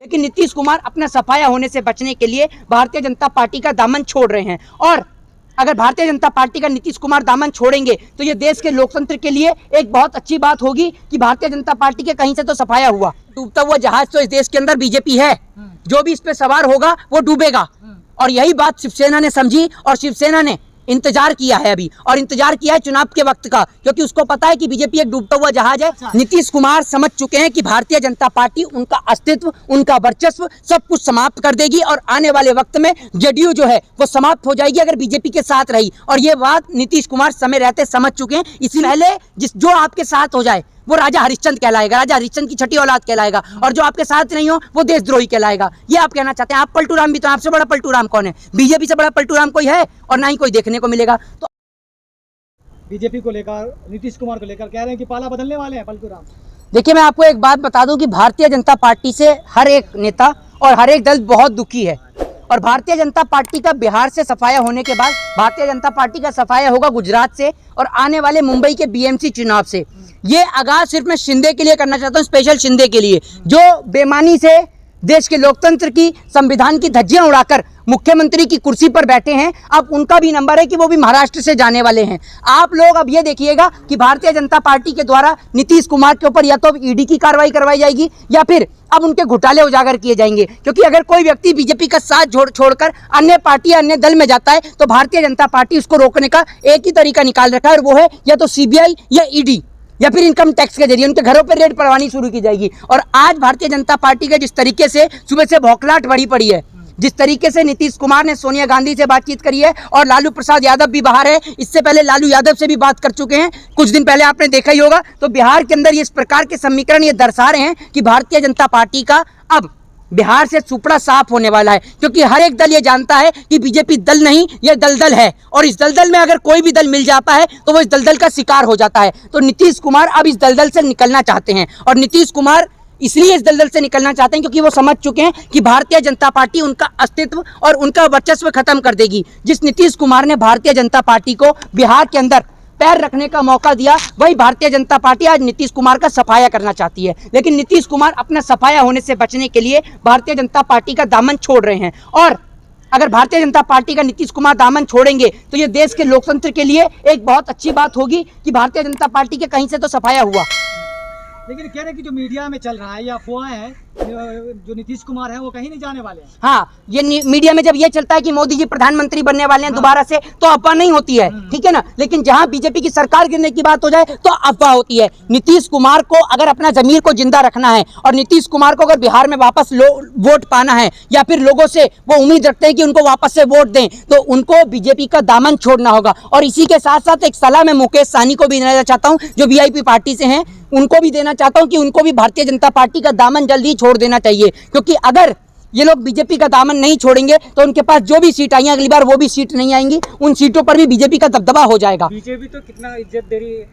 लेकिन नीतीश कुमार अपना सफाया होने से बचने के लिए भारतीय जनता पार्टी का दामन छोड़ रहे हैं। और अगर भारतीय जनता पार्टी का नीतीश कुमार दामन छोड़ेंगे तो ये देश के लोकतंत्र के लिए एक बहुत अच्छी बात होगी कि भारतीय जनता पार्टी के कहीं से तो सफाया हुआ। डूबता हुआ जहाज तो इस देश के अंदर बीजेपी है, जो भी इस पे सवार होगा वो डूबेगा। और यही बात शिवसेना ने समझी और शिवसेना ने इंतजार किया है अभी, और इंतजार किया है चुनाव के वक्त का, क्योंकि उसको पता है कि बीजेपी एक डूबता हुआ जहाज है। नीतीश कुमार समझ चुके हैं कि भारतीय जनता पार्टी उनका अस्तित्व, उनका वर्चस्व सब कुछ समाप्त कर देगी और आने वाले वक्त में जेडीयू जो है वो समाप्त हो जाएगी अगर बीजेपी के साथ रही। और ये बात नीतीश कुमार समय रहते समझ चुके हैं। इसी पहले जो आपके साथ हो जाए वो राजा हरिश्चंद्र कहलाएगा, राजा हरिश्चंद्र की छठी औलाद कहलाएगा, और जो आपके साथ नहीं हो वो देशद्रोही कहलाएगा। ये आप कहना चाहते हैं। आप पलटू राम भी तो, आपसे बड़ा पलटू राम कौन है? बीजेपी से बड़ा पलटू राम कोई है और ना ही कोई देखने को मिलेगा। तो बीजेपी को लेकर, नीतीश कुमार को लेकर कह रहे हैं कि पाला बदलने वाले हैं पलटू राम। देखिए, मैं आपको एक बात बता दूं कि भारतीय जनता पार्टी से हर एक नेता और हर एक दल बहुत दुखी है। और भारतीय जनता पार्टी का बिहार से सफाया होने के बाद भारतीय जनता पार्टी का सफाया होगा गुजरात से और आने वाले मुंबई के बीएमसी चुनाव से। ये आगाज सिर्फ मैं शिंदे के लिए करना चाहता हूँ, स्पेशल शिंदे के लिए, जो बेमानी से देश के लोकतंत्र की, संविधान की धज्जियां उड़ाकर मुख्यमंत्री की कुर्सी पर बैठे हैं। अब उनका भी नंबर है कि वो भी महाराष्ट्र से जाने वाले हैं। आप लोग अब ये देखिएगा कि भारतीय जनता पार्टी के द्वारा नीतीश कुमार के ऊपर या तो ईडी की कार्रवाई करवाई जाएगी या फिर अब उनके घोटाले उजागर किए जाएंगे। क्योंकि अगर कोई व्यक्ति बीजेपी का साथ छोड़कर अन्य पार्टी या अन्य दल में जाता है तो भारतीय जनता पार्टी उसको रोकने का एक ही तरीका निकाल रखा है, और वो है या तो सीबीआई या ईडी या फिर इनकम टैक्स के जरिए उनके घरों पर रेड पड़वानी शुरू की जाएगी। और आज भारतीय जनता पार्टी के जिस तरीके से सुबह से भौखलाहट बढ़ी पड़ी है, जिस तरीके से नीतीश कुमार ने सोनिया गांधी से बातचीत करी है और लालू प्रसाद यादव भी बाहर है, इससे पहले लालू यादव से भी बात कर चुके हैं, कुछ दिन पहले आपने देखा ही होगा। तो बिहार के अंदर इस प्रकार के समीकरण ये दर्शा रहे हैं कि भारतीय जनता पार्टी का अब बिहार से सुपड़ा साफ होने वाला है। क्योंकि हर एक दल ये जानता है कि बीजेपी दल नहीं, ये दलदल है, और इस दलदल में अगर कोई भी दल मिल जाता है तो वो इस दलदल का शिकार हो जाता है। तो नीतीश कुमार अब इस दलदल से निकलना चाहते हैं, और नीतीश कुमार इसलिए इस दलदल से निकलना चाहते हैं क्योंकि वो समझ चुके हैं कि भारतीय जनता पार्टी उनका अस्तित्व और उनका वर्चस्व खत्म कर देगी। जिस नीतीश कुमार ने भारतीय जनता पार्टी को बिहार के अंदर पैर रखने का मौका दिया, वही भारतीय जनता पार्टी आज नीतीश कुमार का सफाया करना चाहती है। लेकिन नीतीश कुमार अपना सफाया होने से बचने के लिए भारतीय जनता पार्टी का दामन छोड़ रहे हैं। और अगर भारतीय जनता पार्टी का नीतीश कुमार दामन छोड़ेंगे तो ये देश के लोकतंत्र के लिए एक बहुत अच्छी बात होगी कि भारतीय जनता पार्टी के कहीं से तो सफाया हुआ। लेकिन कह रहे हैं कि जो मीडिया में चल रहा है या अफवाहें हैं, जो नीतीश कुमार है वो कहीं नहीं जाने वाले हैं। हाँ, ये मीडिया में जब ये चलता है कि मोदी जी प्रधानमंत्री बनने वाले हैं दोबारा से, तो अफवाह नहीं होती है, ठीक है ना। लेकिन जहां बीजेपी की सरकार गिरने की बात हो जाए तो अफवाह होती है। नीतीश कुमार को अगर अपना जमीर को जिंदा रखना है और नीतीश कुमार को अगर बिहार में वापस वोट पाना है या फिर लोगों से वो उम्मीद रखते हैं कि उनको वापस से वोट दें, तो उनको बीजेपी का दामन छोड़ना होगा। और इसी के साथ साथ एक सलाह मैं मुकेश सहनी को भी देना चाहता हूँ, जो वीआईपी पार्टी से हैं, उनको भी देना चाहता हूं कि उनको भी भारतीय जनता पार्टी का दामन जल्दी छोड़ देना चाहिए। क्योंकि अगर ये लोग बीजेपी का दामन नहीं छोड़ेंगे तो उनके पास जो भी सीट आई अगली बार वो भी सीट नहीं आएंगी, उन सीटों पर भी बीजेपी का दबदबा हो जाएगा। बीजेपी तो कितना इज्जत दे रही है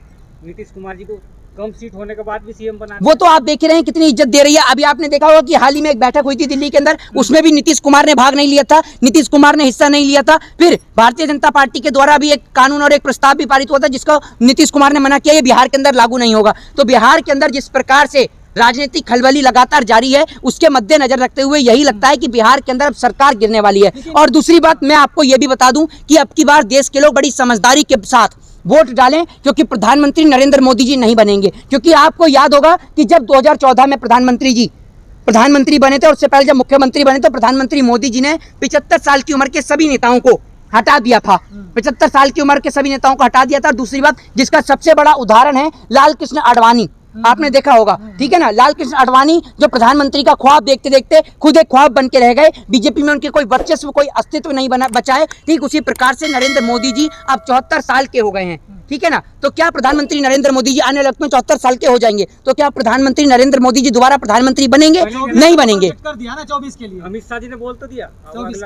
नीतीश कुमार जी को, कम सीट होने के बाद भी सीएम बना, वो तो आप देख रहे हैं कितनी इज्जत दे रही है। अभी आपने देखा होगा कि हाल ही में एक बैठक हुई थी दिल्ली के अंदर, उसमें भी नीतीश कुमार ने भाग नहीं लिया था, नीतीश कुमार ने हिस्सा नहीं लिया था। फिर भारतीय जनता पार्टी के द्वारा भी एक कानून और एक प्रस्ताव भी पारित हुआ था जिसको नीतीश कुमार ने मना किया, ये बिहार के अंदर लागू नहीं होगा। तो बिहार के अंदर जिस प्रकार से राजनीतिक खलबली लगातार जारी है, उसके मद्देनजर रखते हुए यही लगता है कि बिहार के अंदर अब सरकार गिरने वाली है। और दूसरी बात मैं आपको यह भी बता दूं कि अब की बार देश के लोग बड़ी समझदारी के साथ वोट डालें, क्योंकि प्रधानमंत्री नरेंद्र मोदी जी नहीं बनेंगे। क्योंकि आपको याद होगा कि जब 2014 में प्रधानमंत्री बने थे, और उससे पहले जब मुख्यमंत्री बने तो प्रधानमंत्री मोदी जी ने 75 साल की उम्र के सभी नेताओं को हटा दिया था। 75 साल की उम्र के सभी नेताओं को हटा दिया था। दूसरी बात, जिसका सबसे बड़ा उदाहरण है लाल कृष्ण आडवाणी, आपने देखा होगा, ठीक है ना। लाल कृष्ण आडवाणी जो प्रधानमंत्री का ख्वाब देखते देखते खुद एक ख्वाब बन के रह गए, बीजेपी में उनके कोई वर्चस्व, कोई अस्तित्व नहीं बचा है। ठीक उसी प्रकार से नरेंद्र मोदी जी अब 74 साल के हो गए हैं, ठीक है ना। तो क्या प्रधानमंत्री नरेंद्र मोदी जी आने वाले वक्त में 74 साल के हो जाएंगे, तो क्या प्रधानमंत्री नरेंद्र मोदी जी दोबारा प्रधानमंत्री बनेंगे? नहीं बनेंगे। कर दिया ना 24 के लिए, अमित शाह जी ने बोल तो दिया 24।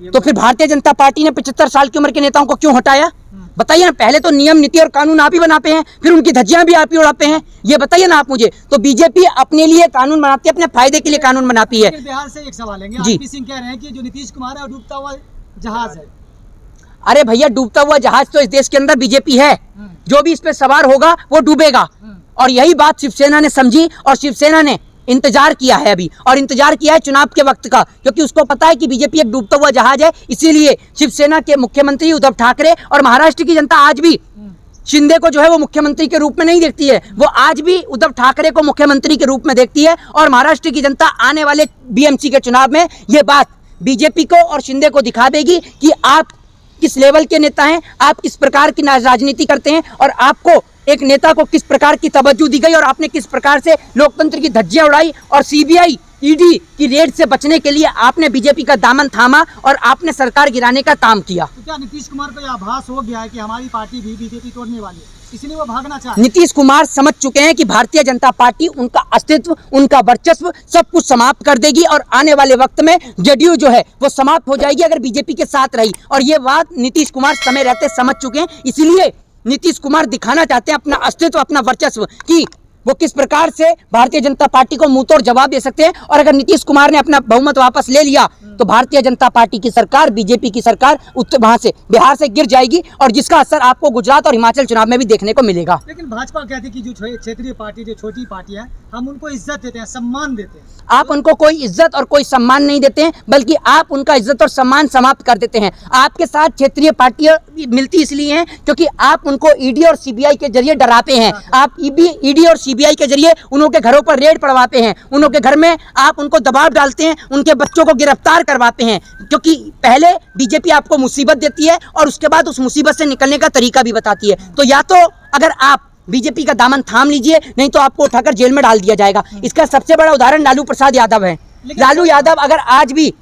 तो फिर भारतीय जनता पार्टी ने 75 साल की उम्र के नेताओं को क्यों हटाया? बताइए ना। पहले तो नियम, नीति और कानून आप ही बनाते हैं, फिर उनकी धज्जियां भी आप ही उड़ाते हैं, ये बताइए ना आप मुझे। तो बीजेपी अपने लिए कानून बनाती है, अपने फायदे के लिए कानून बनाती है। बिहार से एक सवाल है, जी। आरपी सिंह कह रहे हैं कि जो नीतीश कुमार है वो डूबता हुआ जहाज है। अरे भैया, डूबता हुआ जहाज तो इस देश के अंदर बीजेपी है, जो भी इस पे सवार होगा वो डूबेगा। और यही बात शिवसेना ने समझी और शिवसेना ने इंतजार किया है अभी, और इंतजार किया है चुनाव के वक्त का, क्योंकि उसको पता है कि बीजेपी एक डूबता हुआ जहाज है। इसीलिए शिवसेना के मुख्यमंत्री उद्धव ठाकरे और महाराष्ट्र की जनता आज भी शिंदे को जो है वो मुख्यमंत्री के रूप में नहीं देखती है, वो आज भी उद्धव ठाकरे को मुख्यमंत्री के रूप में देखती है। और महाराष्ट्र की जनता आने वाले बीएमसी के चुनाव में ये बात बीजेपी को और शिंदे को दिखा देगी कि आप किस लेवल के नेता हैं, आप किस प्रकार की राजनीति करते हैं, और आपको एक नेता को किस प्रकार की तवज्जो दी गई और आपने किस प्रकार से लोकतंत्र की धज्जियां उड़ाई, और सीबीआई ईडी की रेड से बचने के लिए आपने बीजेपी का दामन थामा और आपने सरकार गिराने का काम किया। तो क्या नीतीश कुमार को यह आभास हो गया है कि हमारी पार्टी भी बीजेपी तोड़ने वाली है, इसलिए वो भागना चाहते हैं? नीतीश कुमार समझ चुके हैं कि भारतीय जनता पार्टी उनका अस्तित्व, उनका वर्चस्व सब कुछ समाप्त कर देगी, और आने वाले वक्त में जेडीयू जो है वो समाप्त हो जाएगी अगर बीजेपी के साथ रही। और ये बात नीतीश कुमार समय रहते समझ चुके हैं, इसलिए नीतीश कुमार दिखाना चाहते हैं अपना अस्तित्व, अपना वर्चस्व, कि वो किस प्रकार से भारतीय जनता पार्टी को मुंहतोड़ जवाब दे सकते हैं। और अगर नीतीश कुमार ने अपना बहुमत वापस ले लिया तो भारतीय जनता पार्टी की सरकार, बीजेपी की सरकार वहां से बिहार से गिर जाएगी, और जिसका असर आपको गुजरात और हिमाचल चुनाव में भी देखने को मिलेगा। लेकिन भाजपा कहती है कि जो क्षेत्रीय पार्टी, जो छोटी पार्टी है, हम उनको इज्जत देते हैं, सम्मान देते हैं। आप उनको कोई इज्जत और कोई सम्मान नहीं देते हैं, बल्कि आप उनका इज्जत और सम्मान समाप्त कर देते हैं। आपके साथ क्षेत्रीय पार्टियां मिलती इसलिए हैं क्योंकि आप उनको ईडी और सीबीआई के जरिए डराते हैं। आप ईडी और सीबीआई के जरिए उनके घरों पर रेड पड़वाते हैं, उनके घर में आप उनको दबाव डालते हैं, उनके बच्चों को गिरफ्तार करवाते हैं, क्योंकि पहले बीजेपी आपको मुसीबत देती है और उसके बाद उस मुसीबत से निकलने का तरीका भी बताती है। तो या तो अगर आप बीजेपी का दामन थाम लीजिए, नहीं तो आपको उठाकर जेल में डाल दिया जाएगा। इसका सबसे बड़ा उदाहरण लालू प्रसाद यादव है। लालू यादव अगर आज भी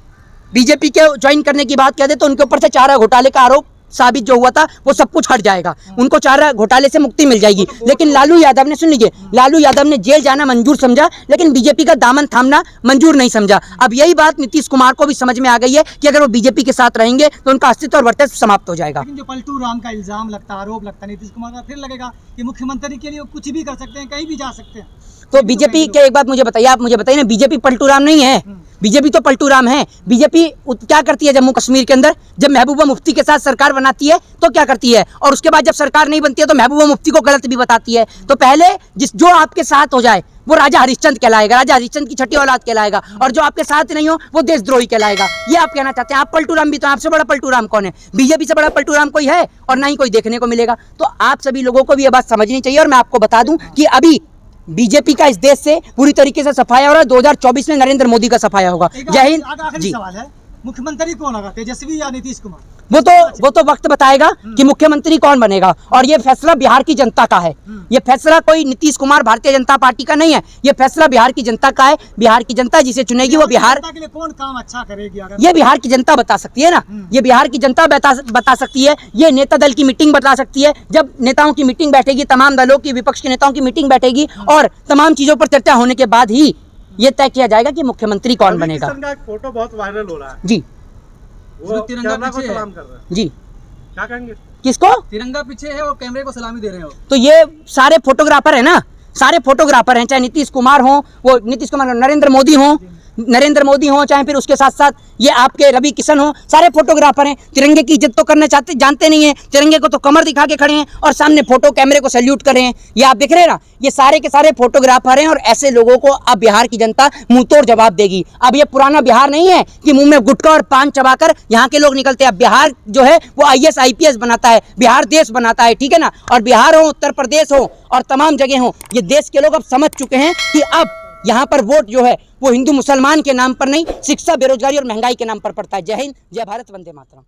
बीजेपी के ज्वाइन करने की बात कहते तो उनके ऊपर से चारा घोटाले का आरोप साबित जो हुआ था वो सब कुछ हट जाएगा, उनको चारा घोटाले से मुक्ति मिल जाएगी। लेकिन लालू यादव ने, सुन लीजिए, लालू यादव ने जेल जाना मंजूर समझा, लेकिन बीजेपी का दामन थामना मंजूर नहीं समझा। अब यही बात नीतीश कुमार को भी समझ में आ गई है कि अगर वो बीजेपी के साथ रहेंगे तो उनका अस्तित्व और वर्चस्व समाप्त हो जाएगा। लेकिन जो पलटू राम का इल्जाम लगता है, आरोप लगता है नीतीश कुमार का, फिर लगेगा कि मुख्यमंत्री के लिए वो कुछ भी कर सकते हैं, कहीं भी जा सकते हैं। तो बीजेपी के एक बात मुझे बताइए, आप मुझे बताइए ना, बीजेपी पलटू राम नहीं है, बीजेपी तो पलटू राम है। बीजेपी क्या करती है जम्मू कश्मीर के अंदर? जब महबूबा मुफ्ती के साथ सरकार बनाती है तो क्या करती है, और उसके बाद जब सरकार नहीं बनती है तो महबूबा मुफ्ती को गलत भी बताती है। तो पहले जो आपके साथ हो जाए वो राजा हरिश्चंद कहलाएगा, राजा हरिश्चंद की छठी औलाद कहलाएगा, और जो आपके साथ नहीं हो वो देशद्रोही कहलाएगा। ये आप कहना चाहते हैं। आप पलटू राम भी तो, आपसे बड़ा पलटू राम कौन है? बीजेपी से बड़ा पलटू राम कोई है और ना ही कोई देखने को मिलेगा। तो आप सभी लोगों को भी ये बात समझनी चाहिए। और मैं आपको बता दूं कि अभी बीजेपी का इस देश से पूरी तरीके से सफाया हो रहा है। 2024 में नरेंद्र मोदी का सफाया होगा। जय हिंद। आखिरी सवाल है, मुख्यमंत्री कौन होगा, तेजस्वी या नीतीश कुमार? वो तो वक्त बताएगा कि मुख्यमंत्री कौन बनेगा, और ये फैसला बिहार की जनता का है। ये फैसला कोई नीतीश कुमार भारतीय जनता पार्टी का नहीं है, ये फैसला बिहार की जनता का है। बिहार की जनता जिसे चुनेगी वो बिहार के लिए कौन काम अच्छा करेगी, अगर ये बिहार की जनता बता सकती है ना, ये बिहार की जनता बता सकती है। ये नेता दल की मीटिंग बता सकती है। जब नेताओं की मीटिंग बैठेगी, तमाम दलों की, विपक्ष के नेताओं की मीटिंग बैठेगी और तमाम चीजों पर चर्चा होने के बाद ही ये तय किया जाएगा कि मुख्यमंत्री कौन बनेगा। एक फोटो बहुत वायरल हो रहा है जी, वो तिरंगा को सलाम कर रहा है, जी, क्या कहेंगे? किसको? तिरंगा पीछे है और कैमरे को सलामी दे रहे हो। तो ये सारे फोटोग्राफर है ना, सारे फोटोग्राफर हैं, चाहे नीतीश कुमार हो, वो नीतीश कुमार, नरेंद्र मोदी हो, चाहे फिर उसके साथ साथ ये आपके रवि किशन हो, सारे फोटोग्राफर हैं। तिरंगे की इज्जत तो करना जानते नहीं है, तिरंगे को तो कमर दिखा के खड़े हैं और सामने फोटो कैमरे को सैल्यूट कर रहे हैं। ये आप देख रहे हैं ना, ये सारे के सारे फोटोग्राफर हैं, और ऐसे लोगों को अब बिहार की जनता मुंहतोड़ जवाब देगी। अब ये पुराना बिहार नहीं है कि मुंह में गुटखा और पान चबाकर यहाँ के लोग निकलते हैं। अब बिहार जो है वो IAS IPS बनाता है, बिहार देश बनाता है, ठीक है ना। और बिहार हो, उत्तर प्रदेश हो और तमाम जगह हो, ये देश के लोग अब समझ चुके हैं कि अब यहाँ पर वोट जो है वो हिंदू मुसलमान के नाम पर नहीं, शिक्षा, बेरोजगारी और महंगाई के नाम पर पड़ता है। जय हिंद, जय भारत, वंदे मातरम।